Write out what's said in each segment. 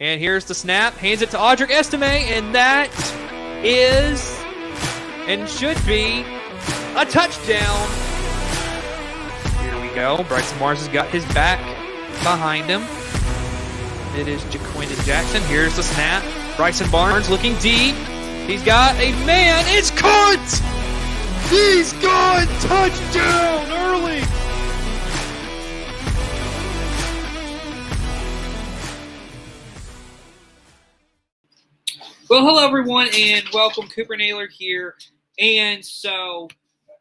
And here's the snap. Hands it to Audric Estime, and that is and should be a touchdown. Here we go. Bryson Mars has got his back behind him. It is Jaquindon Jackson. Here's the snap. Bryson Barnes looking deep. He's got a man. It's caught! He's gone! Touchdown early! Well, hello everyone, and welcome. Cooper Naylor here. And so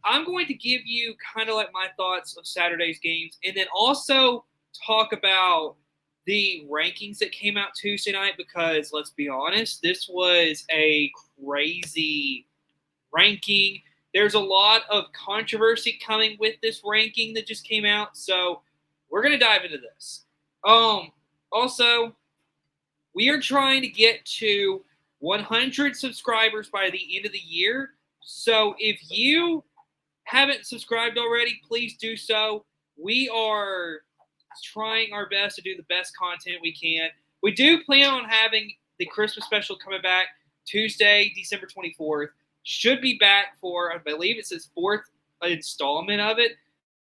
I'm going to give you kind of like my thoughts of Saturday's games, and then also talk about the rankings that came out Tuesday night, because let's be honest, this was a crazy ranking. There's a lot of controversy coming with this ranking that just came out, so we're going to dive into this. Also, we are trying to get to 100 subscribers by the end of the year. So if you haven't subscribed already, please do so. We are trying our best to do the best content we can. We do plan on having the Christmas special coming back Tuesday, December 24th. Should be back for, I believe it says, 4th installment of it.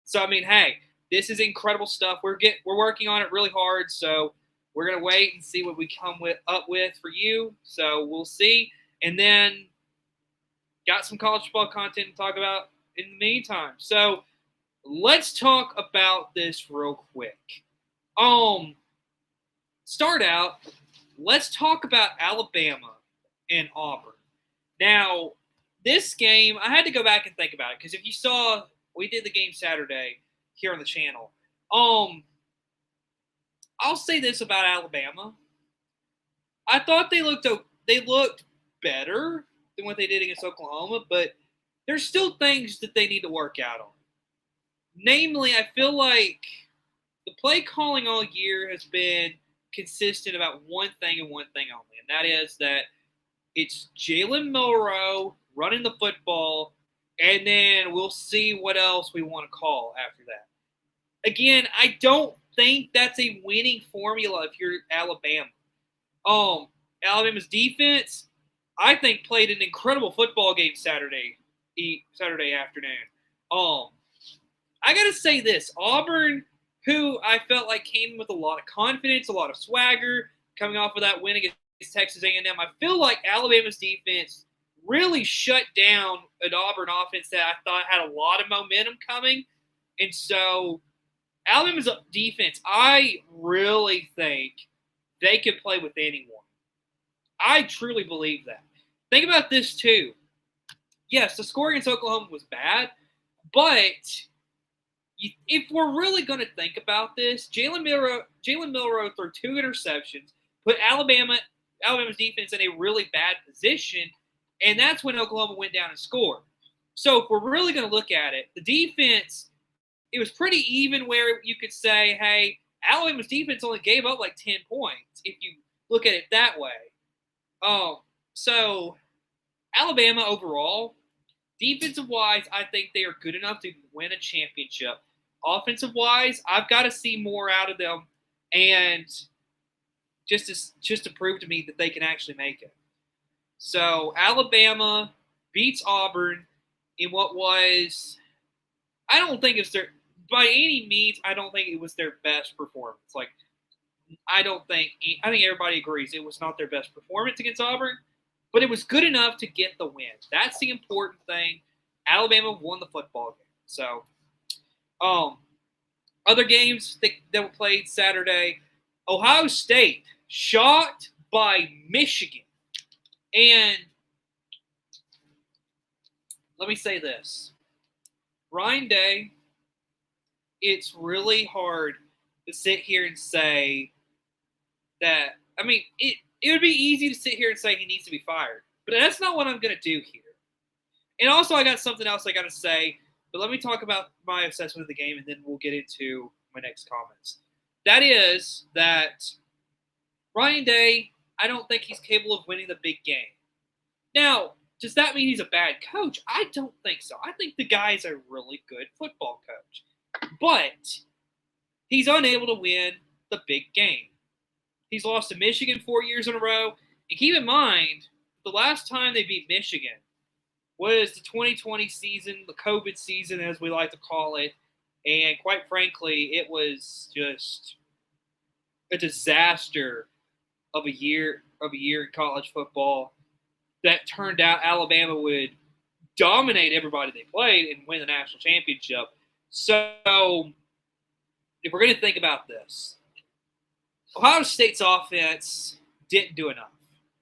So, I mean, hey, this is incredible stuff. We're working on it really hard, so we're going to wait and see what we come up with for you. So we'll see. And then got some college football content to talk about in the meantime. So let's talk about this real quick. Start out, let's talk about Alabama and Auburn. Now, this game, I had to go back and think about it, because if you saw, we did the game Saturday here on the channel. I'll say this about Alabama. I thought they looked better than what they did against Oklahoma, but there's still things that they need to work out on. Namely, I feel like the play calling all year has been consistent about one thing and one thing only, and that is that it's Jalen Milroe running the football, and then we'll see what else we want to call after that. Again, I don't think that's a winning formula if you're Alabama. Alabama's defense, I think, played an incredible football game Saturday afternoon. I got to say this. Auburn, who I felt like came with a lot of confidence, a lot of swagger, coming off of that win against Texas A&M, I feel like Alabama's defense really shut down an Auburn offense that I thought had a lot of momentum coming. And so Alabama's defense, I really think they can play with anyone. I truly believe that. Think about this, too. Yes, the score against Oklahoma was bad, but if we're really going to think about this, Jalen Milroe threw 2 interceptions, put Alabama's defense in a really bad position, and that's when Oklahoma went down and scored. So if we're really going to look at it, the defense, it was pretty even, where you could say, hey, Alabama's defense only gave up like 10 points if you look at it that way. So Alabama overall, defensive-wise, I think they are good enough to win a championship. Offensive-wise, I've got to see more out of them, and just to prove to me that they can actually make it. So Alabama beats Auburn in what was, I don't think it's their, by any means, I don't think it was their best performance. Like, I think everybody agrees it was not their best performance against Auburn, but it was good enough to get the win. That's the important thing. Alabama won the football game. So, other games that were played Saturday, Ohio State shocked by Michigan. And let me say this. Ryan Day, it's really hard to sit here and say that, I mean, it would be easy to sit here and say he needs to be fired, but that's not what I'm going to do here. And also, I got something else I got to say, but let me talk about my assessment of the game, and then we'll get into my next comments. That is that Ryan Day, I don't think he's capable of winning the big game. Now, does that mean he's a bad coach? I don't think so. I think the guy's a really good football coach. But he's unable to win the big game. He's lost to Michigan 4 years in a row. And keep in mind, the last time they beat Michigan was the 2020 season, the COVID season, as we like to call it. And quite frankly, it was just a disaster of a year in college football that turned out Alabama would dominate everybody they played and win the national championship. So if we're going to think about this, Ohio State's offense didn't do enough.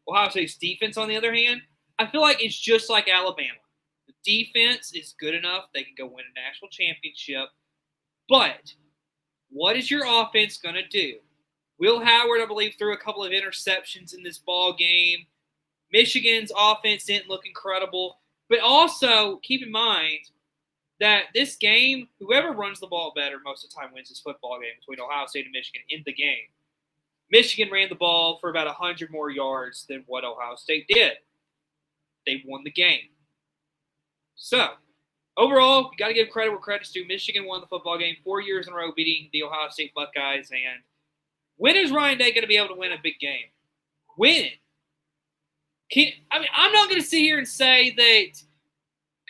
Ohio State's defense, on the other hand, I feel like it's just like Alabama. The defense is good enough. They can go win a national championship. But what is your offense going to do? Will Howard, I believe, threw a couple of interceptions in this ball game. Michigan's offense didn't look incredible. But also, keep in mind that this game, whoever runs the ball better most of the time wins this football game between Ohio State and Michigan in the game. Michigan ran the ball for about 100 more yards than what Ohio State did. They won the game. So, overall, you got to give credit where credit's due. Michigan won the football game 4 years in a row, beating the Ohio State Buckeyes. And when is Ryan Day going to be able to win a big game? When? I'm not going to sit here and say that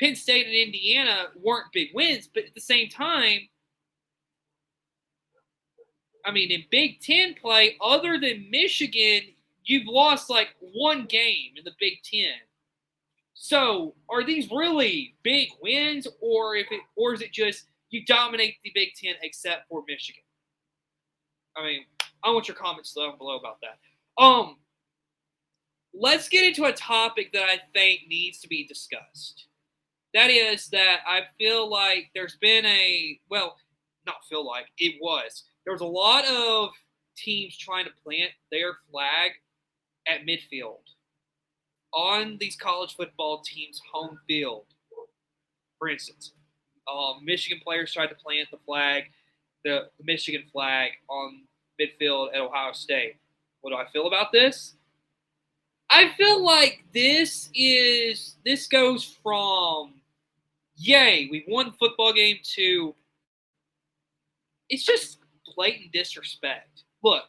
Penn State and Indiana weren't big wins, but at the same time, in Big Ten play, other than Michigan, you've lost like one game in the Big Ten. So, are these really big wins, or is it just you dominate the Big Ten except for Michigan? I want your comments down below about that. Let's get into a topic that I think needs to be discussed. That is that I feel like there's been there was a lot of teams trying to plant their flag at midfield on these college football teams' home field. For instance, Michigan players tried to plant the Michigan flag on midfield at Ohio State. What do I feel about this? I feel like this goes from, yay, we won the football game, to it's just blatant disrespect. Look,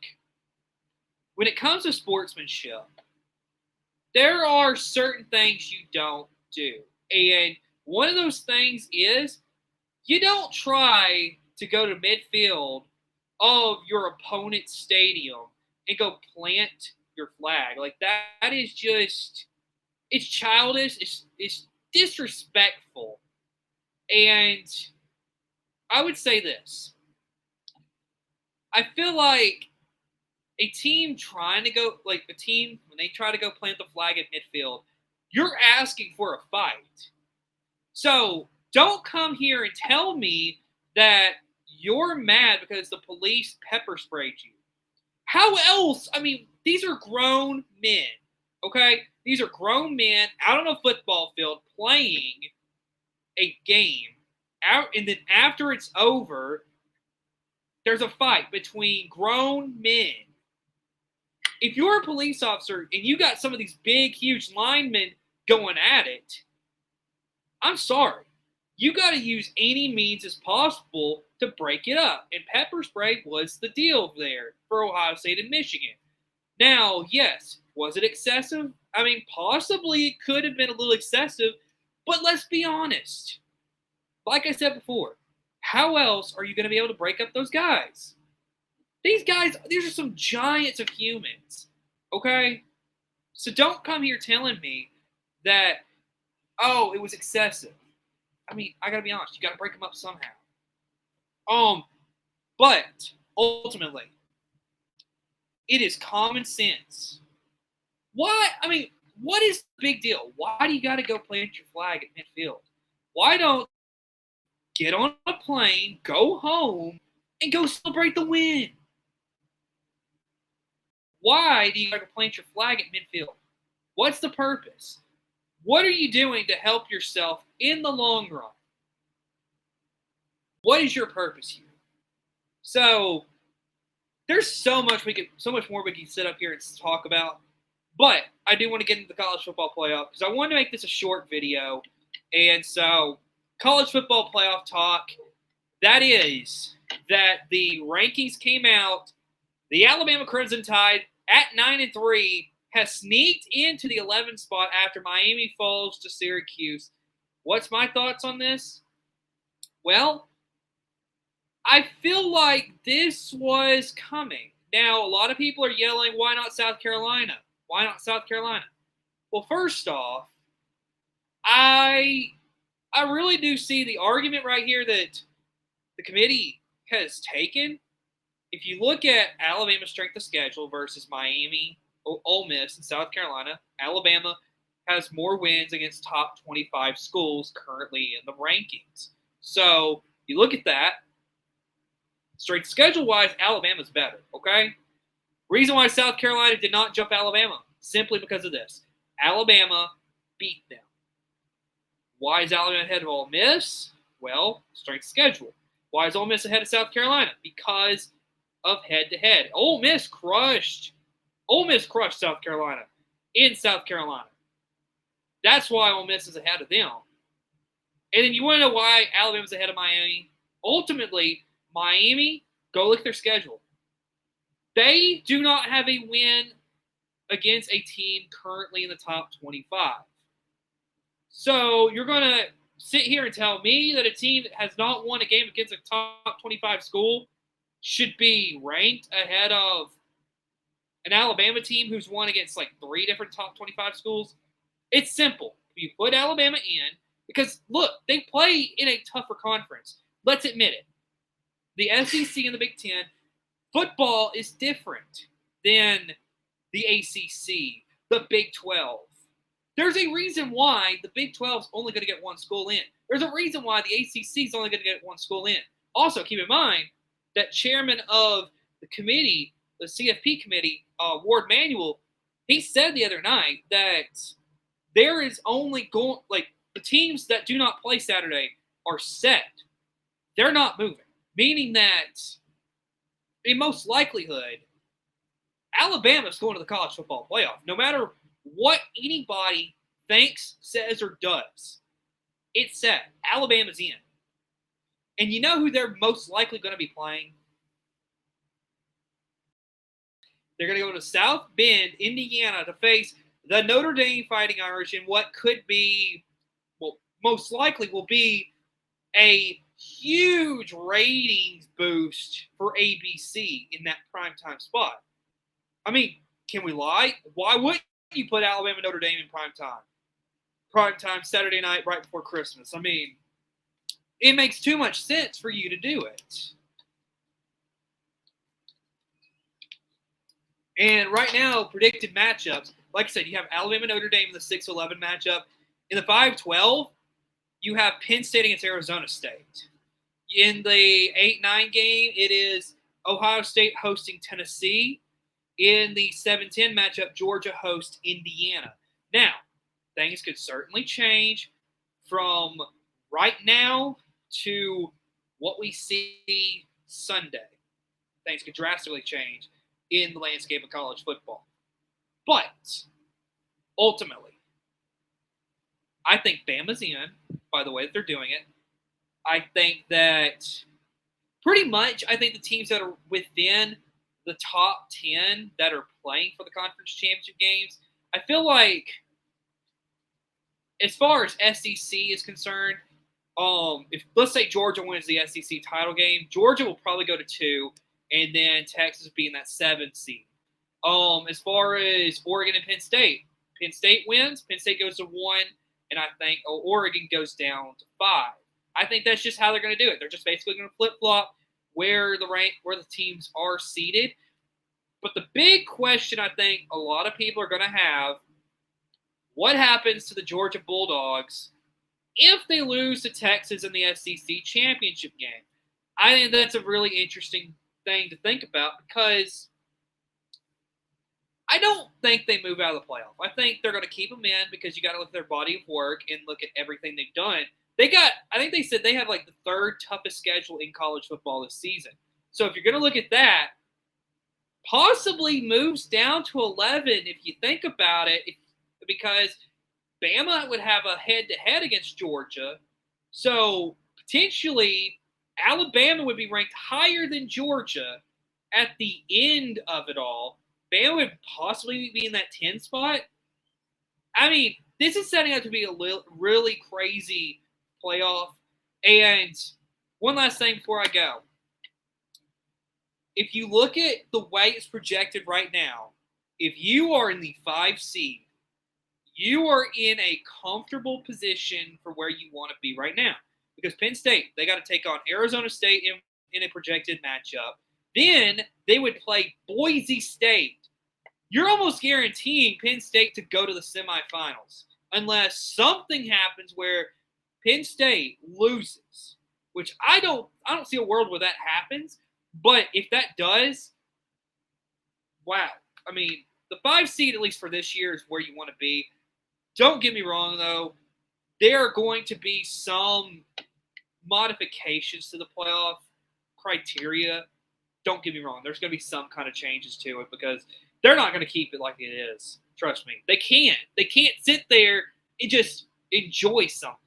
when it comes to sportsmanship, there are certain things you don't do. And one of those things is you don't try to go to midfield of your opponent's stadium and go plant your flag. Like, that is just, it's childish, it's disrespectful. And I would say this. I feel like a team when they try to go plant the flag at midfield, you're asking for a fight. So don't come here and tell me that you're mad because the police pepper sprayed you. How else? These are grown men, okay? These are grown men out on a football field playing a game out, and then after it's over, there's a fight between grown men. If you're a police officer and you got some of these big, huge linemen going at it, I'm sorry. You got to use any means as possible to break it up. And pepper spray was the deal there for Ohio State and Michigan. Now, yes, was it excessive? Possibly it could have been a little excessive, but let's be honest. Like I said before, how else are you going to be able to break up those guys? These are some giants of humans, okay? So don't come here telling me that, it was excessive. I got to be honest. You got to break them up somehow. But ultimately, it is common sense. Why? What is the big deal? Why do you got to go plant your flag at midfield? Why don't get on a plane, go home, and go celebrate the win? Why do you got to plant your flag at midfield? What's the purpose? What are you doing to help yourself in the long run? What is your purpose here? So there's so much more we can sit up here and talk about. But I do want to get into the college football playoff because I wanted to make this a short video. And so college football playoff talk, that is that the rankings came out. The Alabama Crimson Tide at 9-3 has sneaked into the 11th spot after Miami falls to Syracuse. What's my thoughts on this? Well, I feel like this was coming. Now, a lot of people are yelling, why not South Carolina? Why not South Carolina? Well, first off, I really do see the argument right here that the committee has taken. If you look at Alabama's strength of schedule versus Miami, Ole Miss, and South Carolina, Alabama has more wins against top 25 schools currently in the rankings. So you look at that. Strength schedule-wise, Alabama's better, okay? Reason why South Carolina did not jump Alabama, simply because of this. Alabama beat them. Why is Alabama ahead of Ole Miss? Well, strength schedule. Why is Ole Miss ahead of South Carolina? Because of head-to-head. Ole Miss crushed South Carolina in South Carolina. That's why Ole Miss is ahead of them. And then you want to know why Alabama's ahead of Miami? Ultimately, Miami, go look at their schedule. They do not have a win against a team currently in the top 25. So you're going to sit here and tell me that a team that has not won a game against a top 25 school should be ranked ahead of an Alabama team who's won against like 3 different top 25 schools? It's simple. You put Alabama in because, look, they play in a tougher conference. Let's admit it. The SEC and the Big Ten, football is different than the ACC, the Big 12. There's a reason why the Big 12 is only going to get 1 school in. There's a reason why the ACC is only going to get 1 school in. Also, keep in mind that chairman of the committee, the CFP committee, Ward Manuel, he said the other night that there is only the teams that do not play Saturday are set. They're not moving. Meaning that, in most likelihood, Alabama's going to the college football playoff. No matter what anybody thinks, says, or does, it's set. Alabama's in. And you know who they're most likely going to be playing? They're going to go to South Bend, Indiana, to face the Notre Dame Fighting Irish in what could be, well, most likely will be a huge ratings boost for ABC in that primetime spot. I mean, can we lie? Why wouldn't you put Alabama Notre Dame in primetime? Primetime Saturday night right before Christmas. I mean, it makes too much sense for you to do it. And right now, predicted matchups, like I said, you have Alabama Notre Dame in the 6-11 matchup. In the 5-12, you have Penn State against Arizona State. In the 8-9 game, it is Ohio State hosting Tennessee. In the 7-10 matchup, Georgia hosts Indiana. Now, things could certainly change from right now to what we see Sunday. Things could drastically change in the landscape of college football. But, ultimately, I think Bama's in, by the way that they're doing it. I think that pretty much, I think the teams that are within the top 10 that are playing for the conference championship games, I feel like as far as SEC is concerned, if let's say Georgia wins the SEC title game, Georgia will probably go to 2, and then Texas being that 7th seed. As far as Oregon and Penn State wins, Penn State goes to 1, and I think Oregon goes down to 5. I think that's just how they're going to do it. They're just basically going to flip-flop where the teams are seated. But the big question I think a lot of people are going to have, what happens to the Georgia Bulldogs if they lose to Texas in the SEC championship game? I think that's a really interesting thing to think about because I don't think they move out of the playoff. I think they're going to keep them in because you got to look at their body of work and look at everything they've done. I think they said they have like the 3rd toughest schedule in college football this season. So if you're going to look at that, possibly moves down to 11 if you think about it, because Bama would have a head-to-head against Georgia. So potentially Alabama would be ranked higher than Georgia at the end of it all, Bama would possibly be in that 10 spot. I mean, this is setting up to be a really crazy playoff. And one last thing before I go. If you look at the way it's projected right now, if you are in the 5 seed, you are in a comfortable position for where you want to be right now. Because Penn State, they got to take on Arizona State in a projected matchup. Then they would play Boise State. You're almost guaranteeing Penn State to go to the semifinals unless something happens where Penn State loses, which I don't see a world where that happens. But if that does, wow. I mean, the 5 seed, at least for this year, is where you want to be. Don't get me wrong, though. There are going to be some modifications to the playoff criteria. Don't get me wrong. There's going to be some kind of changes to it because they're not going to keep it like it is. Trust me. They can't. They can't sit there and just enjoy something.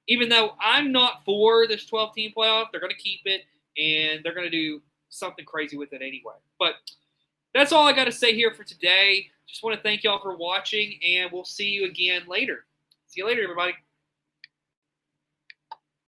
Even though I'm not for this 12-team playoff, they're going to keep it, and they're going to do something crazy with it anyway. But that's all I got to say here for today. Just want to thank y'all for watching, and we'll see you again later. See you later, everybody.